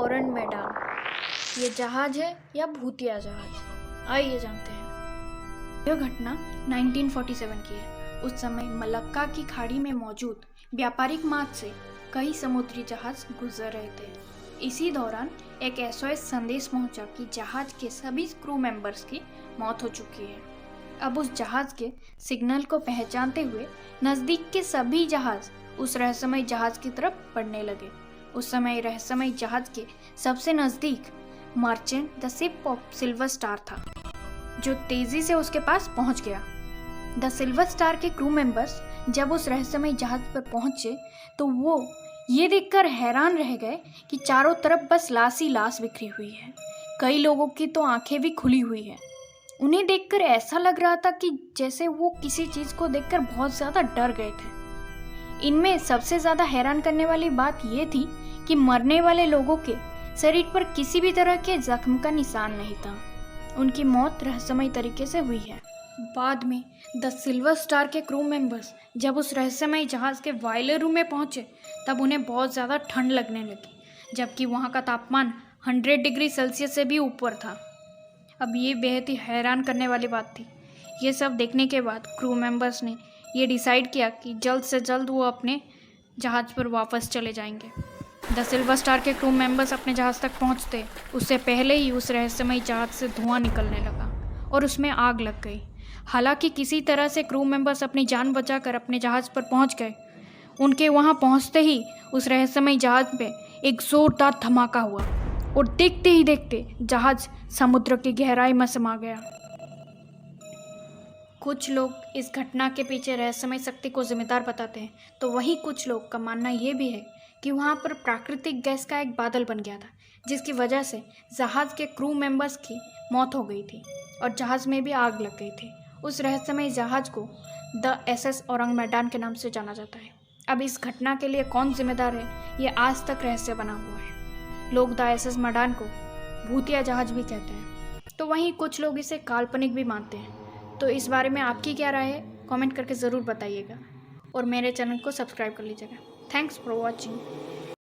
औरंग मैदान, ये जहाज है या भूतिया जहाज, आइए जानते हैं। यह घटना 1947 की है। उस समय मलक्का की खाड़ी में मौजूद व्यापारिक मार्ग से कई समुद्री जहाज गुजर रहे थे। इसी दौरान एक SOS संदेश पहुंचा कि जहाज के सभी क्रू मेंबर्स की मौत हो चुकी है। अब उस जहाज के सिग्नल को पहचानते हुए नज़दीक के सभी जहाज उस रहस्यमय जहाज की तरफ बढ़ने लगे। उस समय रहस्यमय जहाज के सबसे नज़दीक merchant the ship of silver star था, जो तेजी से उसके पास पहुंच गया। द सिल्वर स्टार के क्रू मेंबर्स जब उस रहस्यमय जहाज पर पहुंचे तो वो ये देखकर हैरान रह गए कि चारों तरफ बस लाश ही लाश बिखरी हुई है। कई लोगों की तो आंखें भी खुली हुई है। उन्हें देखकर ऐसा लग रहा था कि जैसे वो किसी चीज़ को देखकर बहुत ज़्यादा डर गए थे। इनमें सबसे ज़्यादा हैरान करने वाली बात ये थी कि मरने वाले लोगों के शरीर पर किसी भी तरह के जख्म का निशान नहीं था। उनकी मौत रहस्यमय तरीके से हुई है। बाद में द सिल्वर स्टार के क्रू मेंबर्स जब उस रहस्यमय जहाज़ के बॉयलर रूम में पहुंचे तब उन्हें बहुत ज़्यादा ठंड लगने लगी, जबकि वहां का तापमान 100 डिग्री सेल्सियस से भी ऊपर था। अब ये बेहद ही हैरान करने वाली बात थी। ये सब देखने के बाद क्रू मेंबर्स ने ये डिसाइड किया कि जल्द से जल्द वो अपने जहाज़ पर वापस चले जाएंगे। द सिल्वर स्टार के क्रू मेंबर्स अपने जहाज़ तक पहुंचते उससे पहले ही उस रहस्यमय जहाज़ से धुआं निकलने लगा और उसमें आग लग गई। हालांकि किसी तरह से क्रू मेंबर्स अपनी जान बचाकर अपने जहाज़ पर पहुंच गए। उनके वहां पहुंचते ही उस रहस्यमय जहाज़ पे एक ज़ोरदार धमाका हुआ और देखते ही देखते जहाज़ समुद्र की गहराई में समा गया। कुछ लोग इस घटना के पीछे रहस्यमय शक्ति को जिम्मेदार बताते हैं, तो वहीं कुछ लोग का मानना यह भी है कि वहां पर प्राकृतिक गैस का एक बादल बन गया था, जिसकी वजह से जहाज़ के क्रू मेंबर्स की मौत हो गई थी और जहाज़ में भी आग लग गई थी। उस रहस्यमय जहाज़ को द SS औरंग मैदान के नाम से जाना जाता है। अब इस घटना के लिए कौन जिम्मेदार है, ये आज तक रहस्य बना हुआ है। लोग द SS मैदान को भूतिया जहाज भी कहते हैं, तो वहीं कुछ लोग इसे काल्पनिक भी मानते हैं। तो इस बारे में आपकी क्या राय है, कमेंट करके ज़रूर बताइएगा और मेरे चैनल को सब्सक्राइब कर लीजिएगा। Thanks for watching.